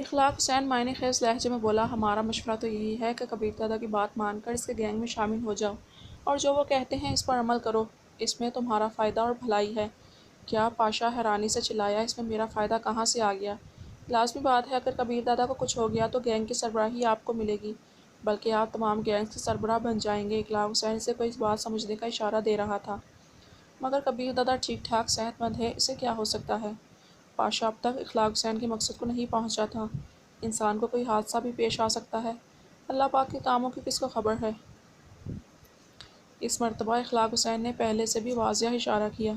اخلاق حسین معنی خیز لہجے میں بولا، ہمارا مشورہ تو یہی ہے کہ کبیر دادا کی بات مان کر اس کے گینگ میں شامل ہو جاؤ اور جو وہ کہتے ہیں اس پر عمل کرو، اس میں تمہارا فائدہ اور بھلائی ہے۔ کیا؟ پاشا حیرانی سے چلایا، اس میں میرا فائدہ کہاں سے آ گیا؟ لازمی بات ہے، اگر کبیر دادا کو کچھ ہو گیا تو گینگ کی سربراہی آپ کو ملے گی، بلکہ آپ تمام گینگز کے سربراہ بن جائیں گے۔ اخلاق حسین سے کوئی بات سمجھنے کا اشارہ دے رہا تھا، مگر کبیر دادا ٹھیک ٹھاک صحت مند ہے، اسے کیا ہو سکتا ہے؟ پاشا اب تک اخلاق حسین کے مقصد کو نہیں پہنچا تھا۔ انسان کو کوئی حادثہ بھی پیش آ سکتا ہے، اللہ پاک کے کاموں کی کس کو خبر ہے؟ اس مرتبہ اخلاق حسین نے پہلے سے بھی واضح اشارہ کیا۔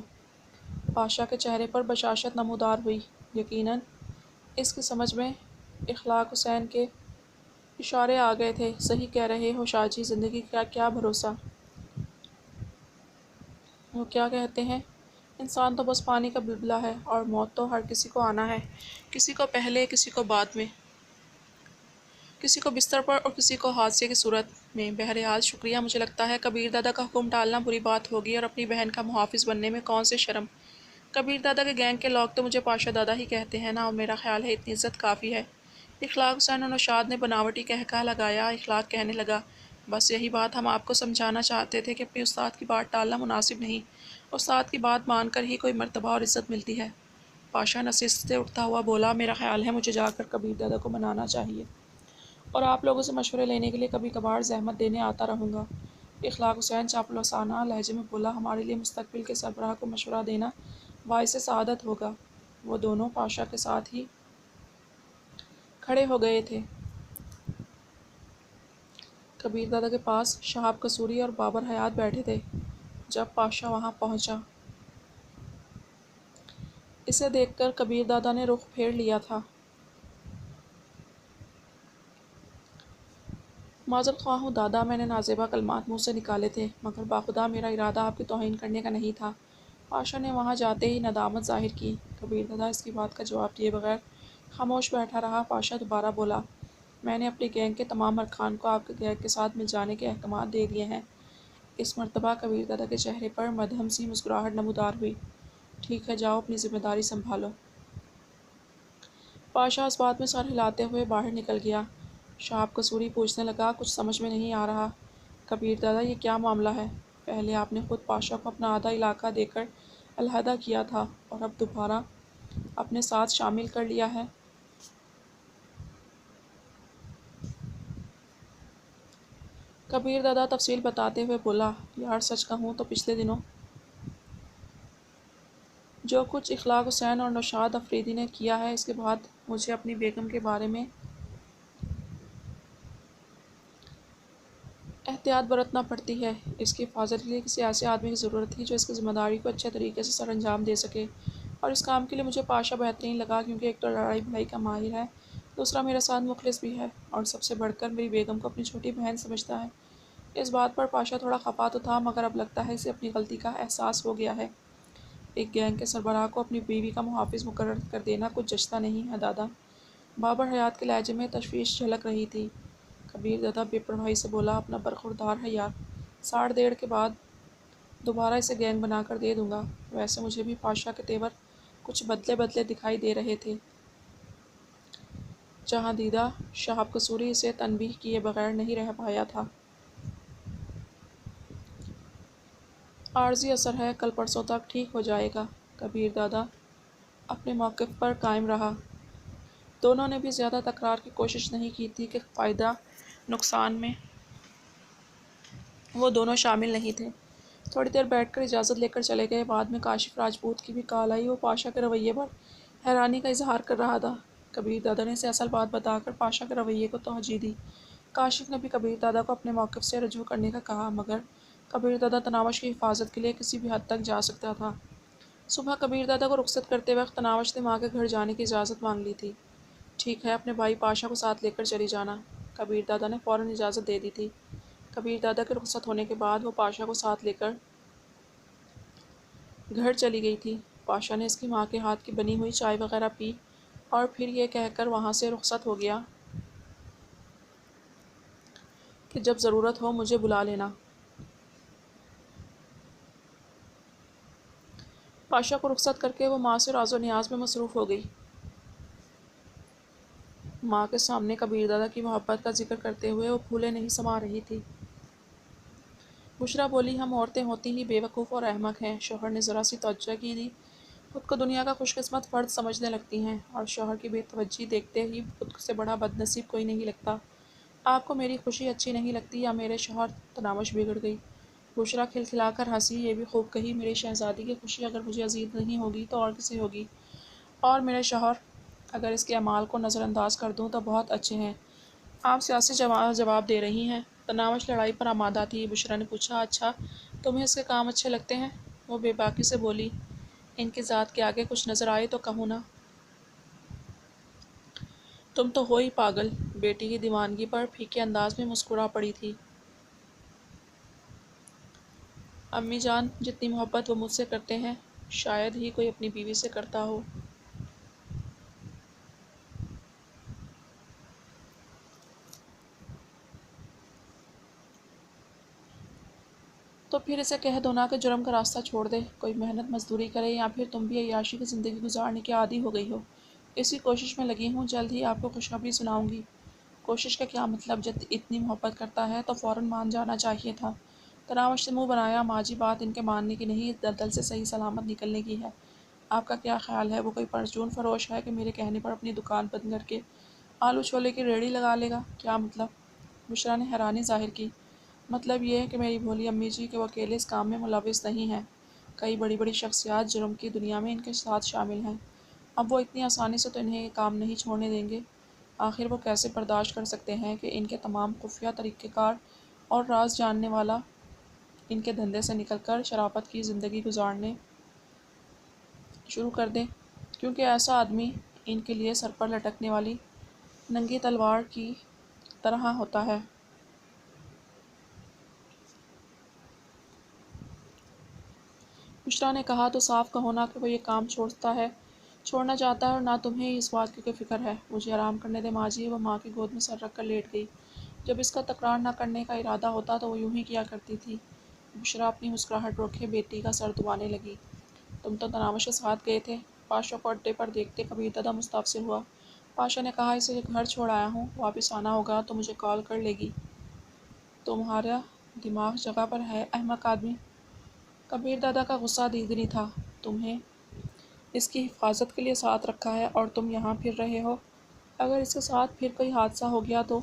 پاشا کے چہرے پر بشاشت نمودار ہوئی۔ یقیناً اس کی سمجھ میں اخلاق حسین کے اشارے آ گئے تھے۔ صحیح کہہ رہے ہو شاہ جی، زندگی کا کیا بھروسہ؟ وہ کیا کہتے ہیں، انسان تو بس پانی کا بلبلہ ہے، اور موت تو ہر کسی کو آنا ہے، کسی کو پہلے کسی کو بعد میں، کسی کو بستر پر اور کسی کو حادثے کی صورت میں۔ بہرحال شکریہ، مجھے لگتا ہے کبیر دادا کا حکم ٹالنا بری بات ہوگی، اور اپنی بہن کا محافظ بننے میں کون سے شرم۔ کبیر دادا کے گینگ کے لوگ تو مجھے پاشا دادا ہی کہتے ہیں نا، اور میرا خیال ہے اتنی عزت کافی ہے۔ اخلاق حسین اور نوشاد نے بناوٹی قہقہہ لگایا۔ اخلاق کہنے لگا، بس یہی بات ہم آپ کو سمجھانا چاہتے تھے کہ اپنی استاد کی بات ٹالنا مناسب نہیں، استاد کی بات مان کر ہی کوئی مرتبہ اور عزت ملتی ہے۔ پاشا نشست سے اٹھتا ہوا بولا، میرا خیال ہے مجھے جا کر کبیر دادا کو منانا چاہیے، اور آپ لوگوں سے مشورے لینے کے لیے کبھی کبھار زحمت دینے آتا رہوں گا۔ اخلاق حسین چاپلوسانہ لہجے میں بولا، ہمارے لیے مستقبل کے سربراہ کو مشورہ دینا باعث سعادت ہوگا۔ وہ دونوں پاشا کے ساتھ ہی کھڑے ہو گئے تھے۔ کبیر دادا کے پاس شہاب قصوری اور بابر حیات بیٹھے تھے۔ جب پاشا وہاں پہنچا، اسے دیکھ کر کبیر دادا نے رخ پھیر لیا تھا۔ معذرت خواہ ہوں دادا، میں نے نازیبا کلمات منہ سے نکالے تھے، مگر باخدا میرا ارادہ آپ کی توہین کرنے کا نہیں تھا۔ پاشا نے وہاں جاتے ہی ندامت ظاہر کی۔ کبیر دادا اس کی بات کا جواب دیے بغیر خاموش بیٹھا رہا۔ پاشا دوبارہ بولا، میں نے اپنی گینگ کے تمام ارکان کو آپ کے گینگ کے ساتھ مل جانے کے احکامات دے دیے ہیں۔ اس مرتبہ کبیر دادا کے چہرے پر مدھم سی مسکراہٹ نمودار ہوئی۔ ٹھیک ہے، جاؤ اپنی ذمہ داری سنبھالو۔ پاشا اس بات میں سر ہلاتے ہوئے باہر نکل گیا۔ شہاب قصوری پوچھنے لگا، کچھ سمجھ میں نہیں آ رہا کبیر دادا، یہ کیا معاملہ ہے؟ پہلے آپ نے خود پاشا کو اپنا آدھا علاقہ دے کر علیحدہ کیا تھا، اور اب دوبارہ اپنے ساتھ شامل کر لیا ہے۔ کبیر دادا تفصیل بتاتے ہوئے بولا، یار سچ کہوں تو پچھلے دنوں جو کچھ اخلاق حسین اور نوشاد افریدی نے کیا ہے، اس کے بعد مجھے اپنی بیگم کے بارے میں احتیاط برتنا پڑتی ہے۔ اس کی حفاظت کے لیے کسی ایسے آدمی کی ضرورت تھی جو اس کی ذمہ داری کو اچھے طریقے سے سر انجام دے سکے، اور اس کام کے لیے مجھے پاشا بہترین لگا، کیونکہ ایک تو لڑائی بھڑائی کا ماہر ہے، دوسرا میرے ساتھ مخلص بھی ہے، اور سب سے بڑھ کر میری بیگم کو اپنی چھوٹی بہن سمجھتا ہے۔ اس بات پر پاشا تھوڑا خفا تو تھا، مگر اب لگتا ہے اسے اپنی غلطی کا احساس ہو گیا ہے۔ ایک گینگ کے سربراہ کو اپنی بیوی کا محافظ مقرر کر دینا کچھ جچتا نہیں ہے دادا۔ بابر حیات کے لہجے میں تشویش جھلک رہی تھی۔ کبیر دادا بے پرواہی سے بولا، اپنا برخوردار ہے یار، 1.5 کے بعد دوبارہ اسے گینگ بنا کر دے دوں گا۔ ویسے مجھے بھی پاشا کے تیور کچھ بدلے بدلے دکھائی دے رہے تھے۔ جہاں دیدہ شہاب قصوری اسے تنبیہ کیے بغیر نہیں رہ پایا تھا۔ عارضی اثر ہے، کل پرسوں تک ٹھیک ہو جائے گا۔ کبیر دادا اپنے موقف پر قائم رہا۔ دونوں نے بھی زیادہ تکرار کی کوشش نہیں کی تھی کہ فائدہ نقصان میں وہ دونوں شامل نہیں تھے۔ تھوڑی دیر بیٹھ کر اجازت لے کر چلے گئے۔ بعد میں کاشف راجپوت کی بھی کال آئی۔ وہ پاشا کے رویے پر حیرانی کا اظہار کر رہا تھا۔ کبیر دادا نے اسے اصل بات بتا کر پاشا کے رویے کو توجہ دی۔ کاشف نے بھی کبیر دادا کو اپنے موقف سے رجوع کرنے کا کہا، مگر کبیر دادا تناوش کی حفاظت کے لیے کسی بھی حد تک جا سکتا تھا۔ صبح کبیر دادا کو رخصت کرتے وقت تناوش نے ماں کے گھر جانے کی اجازت مانگ لی تھی۔ ٹھیک ہے، اپنے بھائی پاشا کو ساتھ لے کر چلی جانا۔ کبیر دادا نے فوراً اجازت دے دی تھی۔ کبیر دادا کے رخصت ہونے کے بعد وہ پاشا کو ساتھ لے کر گھر چلی گئی تھی۔ پاشا نے اس کی ماں کے ہاتھ کی بنی ہوئی چائے وغیرہ پی، اور پھر یہ کہہ کر وہاں سے رخصت ہو گیا کہ جب ضرورت ہو مجھے بلا لینا۔ پاشا کو رخصت کر کے وہ ماں سے راز و نیاز میں مصروف ہو گئی۔ ماں کے سامنے کبیر دادا کی محبت کا ذکر کرتے ہوئے وہ پھولے نہیں سما رہی تھی۔ بشریٰ بولی، ہم عورتیں ہوتی ہی بے وقوف اور احمق ہیں۔ شوہر نے ذرا سی توجہ کی دی، خود کو دنیا کا خوش قسمت فرد سمجھنے لگتی ہیں، اور شوہر کی بے توجہی دیکھتے ہی خود سے بڑا بد نصیب کوئی نہیں لگتا۔ آپ کو میری خوشی اچھی نہیں لگتی یا میرے شوہر؟ تناوش بگڑ گئی۔ بشریٰ کھلکھلا کر ہنسی، یہ بھی خوب کہی، میری شہزادی کی خوشی اگر مجھے عزیز نہیں ہوگی تو اور کسے ہوگی؟ اور میرے شوہر؟ اگر اس کے اعمال کو نظر انداز کر دوں تو بہت اچھے ہیں۔ آپ سیاسی جواب دے رہی ہیں۔ تناوش لڑائی پر آمادہ تھی۔ بشریٰ نے پوچھا، اچھا تمہیں اس کے کام اچھے لگتے ہیں؟ وہ بے باکی سے بولی، ان کی ذات کے آگے کچھ نظر آئے تو کہوں نا؟ تم تو ہو ہی پاگل۔ بیٹی کی دیوانگی پر پھیکے انداز میں مسکرا پڑی تھی۔ امی جان، جتنی محبت وہ مجھ سے کرتے ہیں شاید ہی کوئی اپنی بیوی سے کرتا ہو۔ تو پھر اسے کہہ دو نا کہ جرم کا راستہ چھوڑ دے، کوئی محنت مزدوری کرے، یا پھر تم بھی عیاشی کی زندگی گزارنے کی عادی ہو گئی ہو۔ اسی کوشش میں لگی ہوں، جلد ہی آپ کو خوشخبری سناؤں گی۔ کوشش کا کیا مطلب؟ جب اتنی محبت کرتا ہے تو فوراً مان جانا چاہیے تھا۔ تناوش نے منہ بنایا، ماں جی بات ان کے ماننے کی نہیں، اس دلدل سے صحیح سلامت نکلنے کی ہے۔ آپ کا کیا خیال ہے وہ کوئی پرچون فروش ہے کہ میرے کہنے پر اپنی دکان بند کر کے آلو چھولے کی ریہڑی لگا لے گا؟ کیا مطلب؟ بشریٰ نے حیرانی ظاہر کی۔ مطلب یہ ہے کہ میری بھولی امی جی کہ وہ اکیلے اس کام میں ملوث نہیں ہیں، کئی بڑی بڑی شخصیات جرم کی دنیا میں ان کے ساتھ شامل ہیں۔ اب وہ اتنی آسانی سے تو انہیں یہ کام نہیں چھوڑنے دیں گے۔ آخر وہ کیسے برداشت کر سکتے ہیں کہ ان کے تمام خفیہ طریقہ کار اور راز جاننے والا ان کے دھندے سے نکل کر شرافت کی زندگی گزارنے شروع کر دیں، کیونکہ ایسا آدمی ان کے لیے سر پر لٹکنے والی ننگی تلوار کی طرح ہوتا ہے۔ بشریٰ نے کہا، تو صاف کہو نا کہ وہ یہ کام چھوڑنا چاہتا ہے اور نہ تمہیں اس بات کی کوئی فکر ہے۔ مجھے آرام کرنے دے ماں جی۔ وہ ماں کی گود میں سر رکھ کر لیٹ گئی۔ جب اس کا تکرار نہ کرنے کا ارادہ ہوتا تو وہ یوں ہی کیا کرتی تھی۔ بشریٰ اپنی مسکراہٹ روکے بیٹی کا سر دبانے لگی۔ تم تو تناوش کے ساتھ گئے تھے؟ پاشا کو اڈے پر دیکھتے کبیر دادا مستفسر ہوا۔ پاشا نے کہا، اسے گھر چھوڑ آیا ہوں، واپس آنا ہوگا تو مجھے کال کر لے گی۔ تمہارا دماغ جگہ پر ہے احمق آدمی؟ کبیر دادا کا غصہ دیدنی تھا۔ تمہیں اس کی حفاظت کے لیے ساتھ رکھا ہے اور تم یہاں پھر رہے ہو؟ اگر اس کے ساتھ پھر کوئی حادثہ ہو گیا تو؟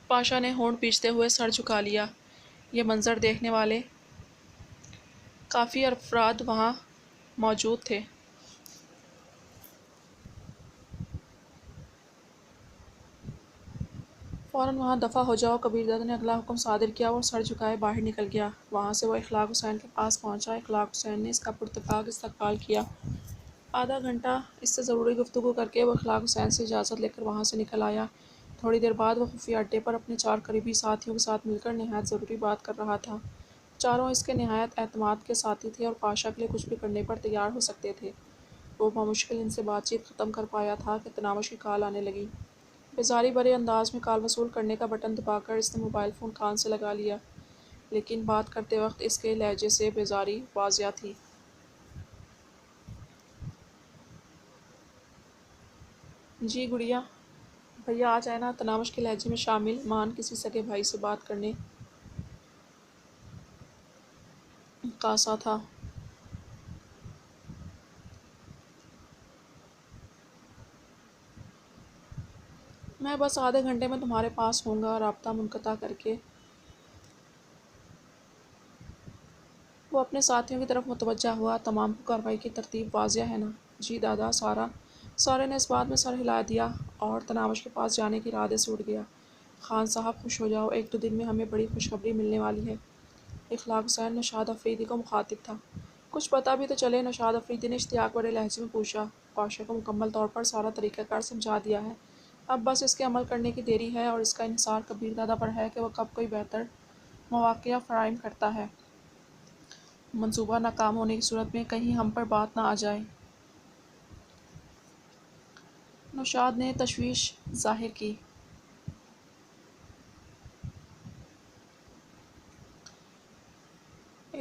پاشا نے ہونٹ پیچتے ہوئے سر جھکا لیا۔ یہ منظر دیکھنے والے کافی افراد وہاں موجود تھے۔ فوراً وہاں دفع ہو جاؤ۔ کبیر دادا نے اگلا حکم صادر کیا اور سر جھکائے باہر نکل گیا۔ وہاں سے وہ اخلاق حسین کے پاس پہنچا۔ اخلاق حسین نے اس کا پراتفاق استقبال کیا۔ آدھا گھنٹہ اس سے ضروری گفتگو کر کے وہ اخلاق حسین سے اجازت لے کر وہاں سے نکل آیا۔ تھوڑی دیر بعد وہ خفیہ اڈے پر اپنے 4 قریبی ساتھیوں کے ساتھ مل کر نہایت ضروری بات کر رہا تھا۔ چاروں اس کے نہایت اعتماد کے ساتھی تھے اور پاشا کے لیے کچھ بھی کرنے پر تیار ہو سکتے تھے۔ وہ بمشکل ان سے بات چیت ختم کر پایا تھا کہ تناوش کی کال آنے لگی۔ بیزاری بھرے انداز میں کال وصول کرنے کا بٹن دبا کر اس نے موبائل فون کان سے لگا لیا، لیکن بات کرتے وقت اس کے لہجے سے بیزاری واضح تھی۔ جی گڑیا، بھیا آ جائے نا۔ تناوش کے لہجے میں شامل مان کسی سگے بھائی سے بات کرنے کا سا تھا۔ میں بس آدھے گھنٹے میں تمہارے پاس ہوں گا۔ رابطہ منقطع کر کے وہ اپنے ساتھیوں کی طرف متوجہ ہوا۔ تمام کو کارروائی کی ترتیب واضح ہے نا؟ جی دادا، سارے نے اس بات میں سر ہلا دیا اور تناوش کے پاس جانے کے ارادے سے اٹھ گیا۔ خان صاحب خوش ہو جاؤ، 1-2 دن میں ہمیں بڑی خوشخبری ملنے والی ہے۔ اخلاق حسین نوشاد افریدی کو مخاطب تھا۔ کچھ پتہ بھی تو چلے۔ نوشاد افریدی نے اشتیاق بھرے لہجے میں پوچھا۔ پاشا کو مکمل طور پر سارا طریقہ کار سمجھا دیا ہے، اب بس اس کے عمل کرنے کی دیری ہے، اور اس کا انحصار کبیر دادا پر ہے کہ وہ کب کوئی بہتر مواقع فراہم کرتا ہے، منصوبہ ناکام ہونے کی صورت میں کہیں ہم پر بات نہ آ جائے۔ نوشاد نے تشویش ظاہر کی۔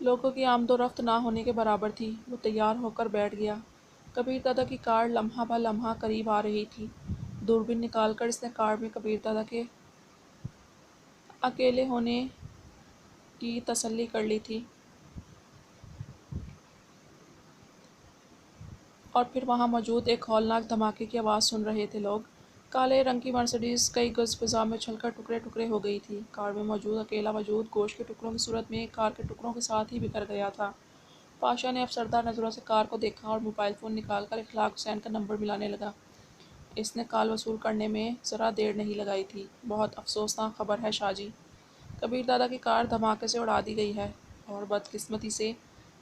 لوگوں کی آمد و رفت نہ ہونے کے برابر تھی۔ وہ تیار ہو کر بیٹھ گیا۔ کبیر دادا کی کار لمحہ بہ لمحہ قریب آ رہی تھی۔ دوربین نکال کر اس نے کار میں کبیر دادا کے اکیلے ہونے کی تسلی کر لی تھی، اور پھر وہاں موجود ایک ہولناک دھماکے کی آواز سن رہے تھے لوگ۔ کالے رنگ کی مرسڈیز کئی گز فضا میں اچھل کر ٹکڑے ٹکڑے ہو گئی تھی۔ کار میں موجود اکیلا وجود گوشت کے ٹکڑوں کی صورت میں کار کے ٹکڑوں کے ساتھ ہی بکھر گیا تھا۔ پاشا نے افسردہ نظروں سے کار کو دیکھا اور موبائل فون نکال کر اخلاق حسین کا نمبر ملانے لگا۔ اس نے کال وصول کرنے میں ذرا دیر نہیں لگائی تھی۔ بہت افسوسناک خبر ہے شاہ جی، کبیر دادا کی کار دھماکے سے اڑا دی گئی ہے، اور بدقسمتی سے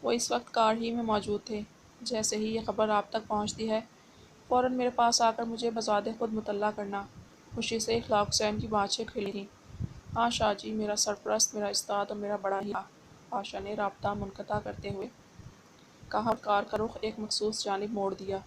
وہ اس وقت کار ہی میں موجود تھے۔ جیسے ہی یہ خبر آپ تک پہنچتی ہے فوراً میرے پاس آ کر مجھے بذات خود مطلع کرنا۔ خوشی سے اخلاق حسین کی بانچھیں کھلی تھیں۔ ہاں شاہ جی، میرا سرپرست، میرا استاد اور میرا بڑا ہی پاشا نے رابطہ منقطع کرتے ہوئے کہا اور کار کا رخ ایک مخصوص جانب موڑ دیا۔